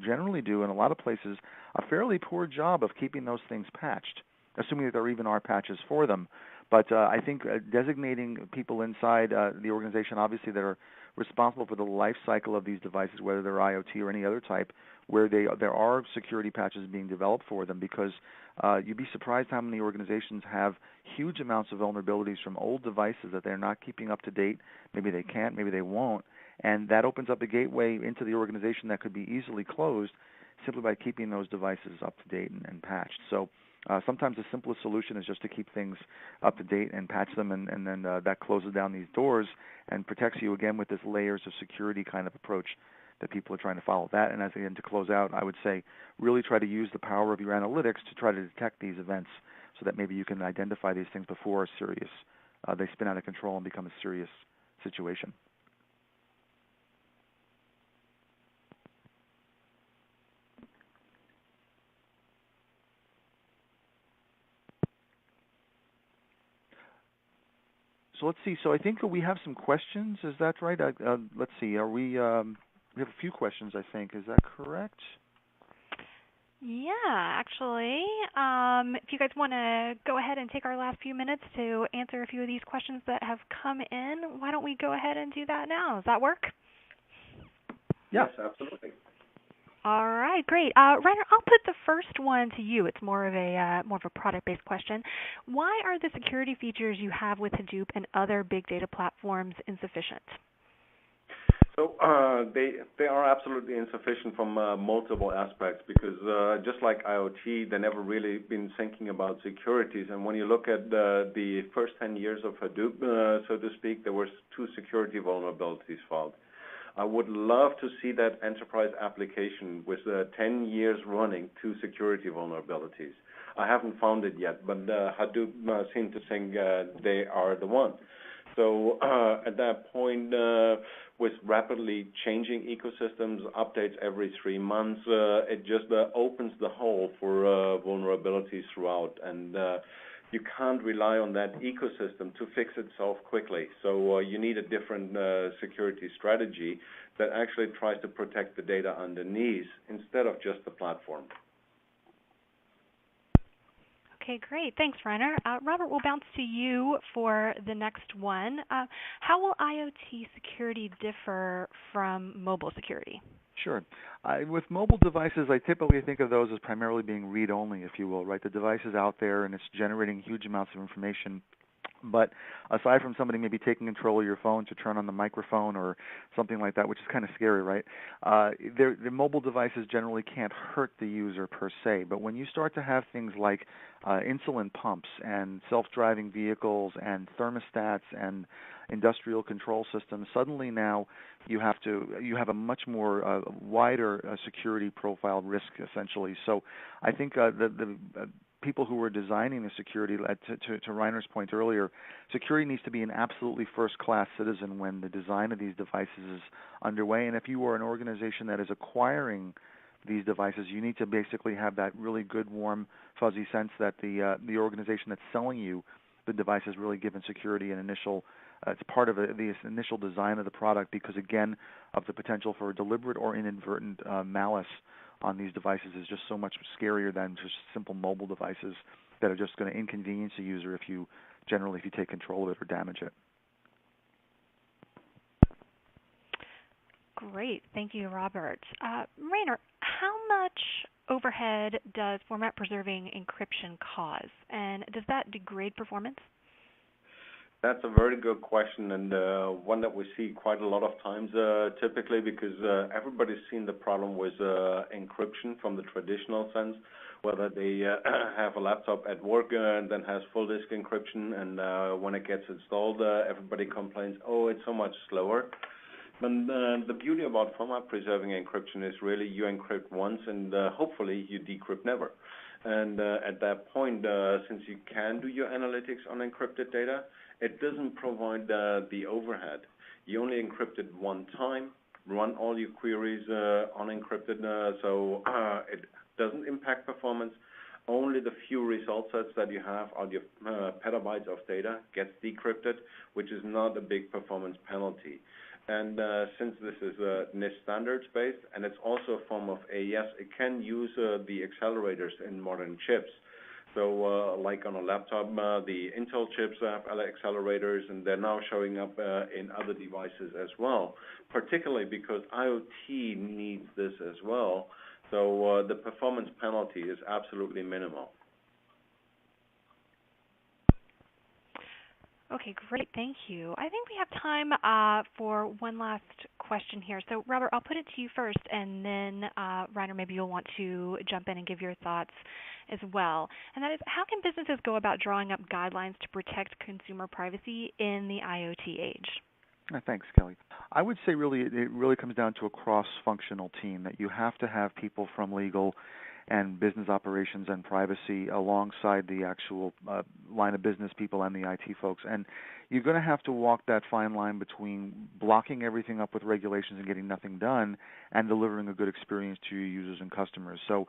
generally do, in a lot of places, a fairly poor job of keeping those things patched, assuming that there even are patches for them. But I think designating people inside the organization, obviously, that are responsible for the life cycle of these devices, whether they're IoT or any other type, where there are security patches being developed for them, because you'd be surprised how many organizations have huge amounts of vulnerabilities from old devices that they're not keeping up to date. Maybe they can't, maybe they won't, and that opens up a gateway into the organization that could be easily closed simply by keeping those devices up to date and patched. So sometimes the simplest solution is just to keep things up to date and patch them, and then that closes down these doors and protects you again with this layers of security kind of approach that people are trying to follow. That, and as again, to close out, I would say really try to use the power of your analytics to try to detect these events so that maybe you can identify these things before they spin out of control and become a serious situation. So let's see. So I think we have some questions. Is that right? Let's see. We have a few questions, I think. Is that correct? Yeah, actually. If you guys want to go ahead and take our last few minutes to answer a few of these questions that have come in, why don't we go ahead and do that now? Does that work? Yeah. Yes, absolutely. All right, great. Reiner, I'll put the first one to you. It's more of a product-based question. Why are the security features you have with Hadoop and other big data platforms insufficient? So they are absolutely insufficient from multiple aspects, because just like IoT, they've never really been thinking about securities. And when you look at the first 10 years of Hadoop, so to speak, there were 2 security vulnerabilities found. I would love to see that enterprise application with 10 years running 2 security vulnerabilities. I haven't found it yet, but Hadoop seemed to think they are the one. So at that point, with rapidly changing ecosystems, updates every 3 months, it just opens the hole for vulnerabilities throughout. And you can't rely on that ecosystem to fix itself quickly. So you need a different security strategy that actually tries to protect the data underneath instead of just the platform. Okay, great. Thanks, Rainer. Robert, we'll bounce to you for the next one. How will IoT security differ from mobile security? Sure. With mobile devices, I typically think of those as primarily being read-only, if you will, right? The device is out there and it's generating huge amounts of information. But aside from somebody maybe taking control of your phone to turn on the microphone or something like that, which is kind of scary, right? The mobile devices generally can't hurt the user per se. But when you start to have things like insulin pumps and self-driving vehicles and thermostats and industrial control systems, suddenly now you have a much more wider security profile risk, essentially. So I think the people who were designing the security, to Reiner's point earlier, security needs to be an absolutely first-class citizen when the design of these devices is underway. And if you are an organization that is acquiring these devices, you need to basically have that really good, warm, fuzzy sense that the organization that's selling you the device is really given security and initial. It's part of the initial design of the product because, again, of the potential for deliberate or inadvertent malice on these devices is just so much scarier than just simple mobile devices that are just going to inconvenience the user if you take control of it or damage it. Great. Thank you, Robert. Rainer, how much overhead does format preserving encryption cause, and does that degrade performance? That's a very good question, and one that we see quite a lot of times, typically because everybody's seen the problem with encryption from the traditional sense, whether they have a laptop at work and then has full disk encryption, and when it gets installed, everybody complains, oh, it's so much slower. But the beauty about format preserving encryption is really you encrypt once and hopefully you decrypt never. And at that point, since you can do your analytics on encrypted data, it doesn't provide the overhead. You only encrypt it one time, run all your queries unencrypted, so it doesn't impact performance. Only the few result sets that you have on your petabytes of data gets decrypted, which is not a big performance penalty. And since this is NIST standards-based, and it's also a form of AES, it can use the accelerators in modern chips. So like on a laptop, the Intel chips have accelerators, and they're now showing up in other devices as well, particularly because IoT needs this as well. So the performance penalty is absolutely minimal. Okay, great. Thank you. I think we have time for one last question here. So, Robert, I'll put it to you first, and then, Rainer, maybe you'll want to jump in and give your thoughts as well. And that is, how can businesses go about drawing up guidelines to protect consumer privacy in the IoT age? Thanks, Kelly. I would say it really comes down to a cross-functional team, that you have to have people from legal and business operations and privacy alongside the actual line of business people and the IT folks. And you're going to have to walk that fine line between blocking everything up with regulations and getting nothing done and delivering a good experience to your users and customers. So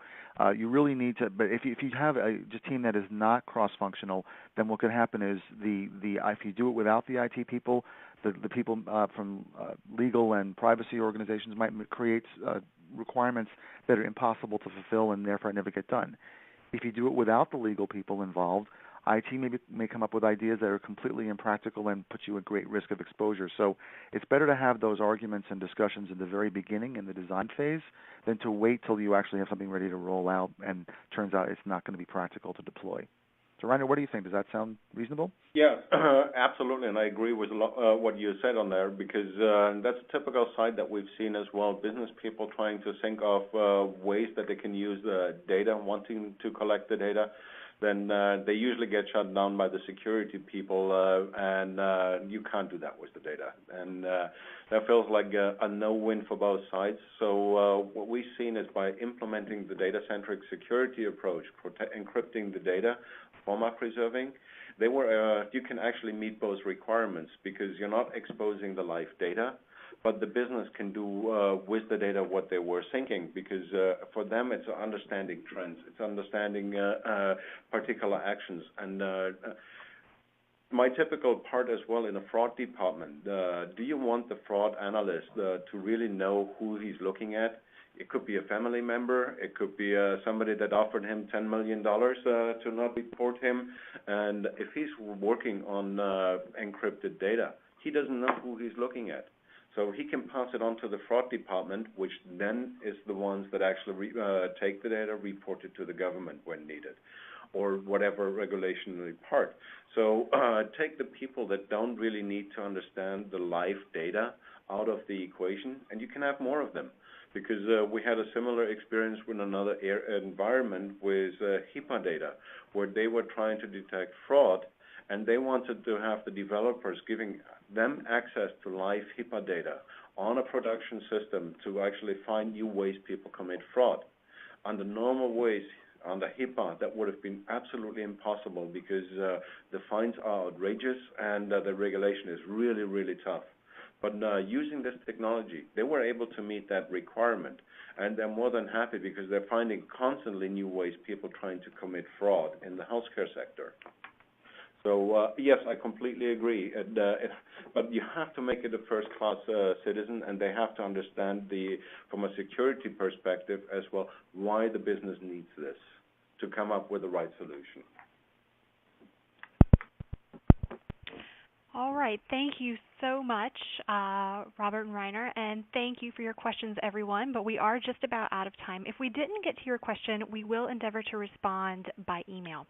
you really need to, but if you have a team that is not cross-functional, then what could happen is if you do it without the IT people, the people from legal and privacy organizations might create requirements that are impossible to fulfill and therefore never get done. If you do it without the legal people involved, IT may come up with ideas that are completely impractical and put you at great risk of exposure. So it's better to have those arguments and discussions in the very beginning in the design phase than to wait till you actually have something ready to roll out and turns out it's not going to be practical to deploy. So, Rainer, what do you think? Does that sound reasonable? Yeah, absolutely, and I agree with what you said on there, because that's a typical side that we've seen as well. Business people trying to think of ways that they can use the data, wanting to collect the data, then they usually get shut down by the security people, and you can't do that with the data. And that feels like a no-win for both sides. So what we've seen is by implementing the data-centric security approach, encrypting the data, format preserving, you can actually meet both requirements because you're not exposing the live data, but the business can do with the data what they were thinking, because for them it's understanding trends, it's understanding particular actions. And my typical part as well in a fraud department, do you want the fraud analyst to really know who he's looking at? It could be a family member. It could be somebody that offered him $10 million to not report him. And if he's working on encrypted data, he doesn't know who he's looking at. So he can pass it on to the fraud department, which then is the ones that actually take the data, report it to the government when needed, or whatever regulationary part. So take the people that don't really need to understand the live data out of the equation, and you can have more of them. Because we had a similar experience with another environment with HIPAA data, where they were trying to detect fraud, and they wanted to have the developers giving them access to live HIPAA data on a production system to actually find new ways people commit fraud. Under normal ways, under HIPAA, that would have been absolutely impossible because the fines are outrageous and the regulation is really, really tough. But using this technology, they were able to meet that requirement, and they're more than happy because they're finding constantly new ways people trying to commit fraud in the healthcare sector. So yes, I completely agree. But you have to make it a first-class citizen, and they have to understand from a security perspective as well, why the business needs this to come up with the right solution. All right. Thank you so much, Robert and Reiner, and thank you for your questions, everyone. But we are just about out of time. If we didn't get to your question, we will endeavor to respond by email.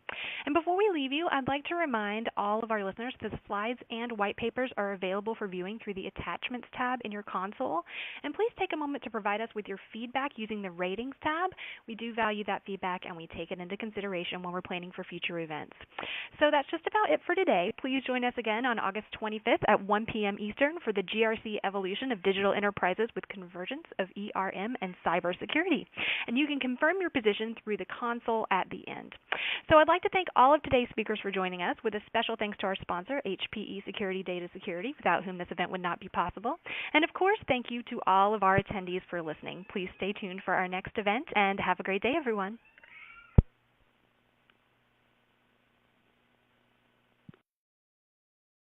And before we leave you, I'd like to remind all of our listeners that the slides and white papers are available for viewing through the Attachments tab in your console. And please take a moment to provide us with your feedback using the Ratings tab. We do value that feedback, and we take it into consideration when we're planning for future events. So that's just about it for today. Please join us again on August 25th at 1 p.m. Eastern for the GRC Evolution of Digital Enterprises with Convergence of ERM and Cybersecurity. And you can confirm your position through the console at the end. So I'd like to thank all of today's speakers for joining us, with a special thanks to our sponsor, HPE Security Data Security, without whom this event would not be possible. And of course, thank you to all of our attendees for listening. Please stay tuned for our next event, and have a great day, everyone.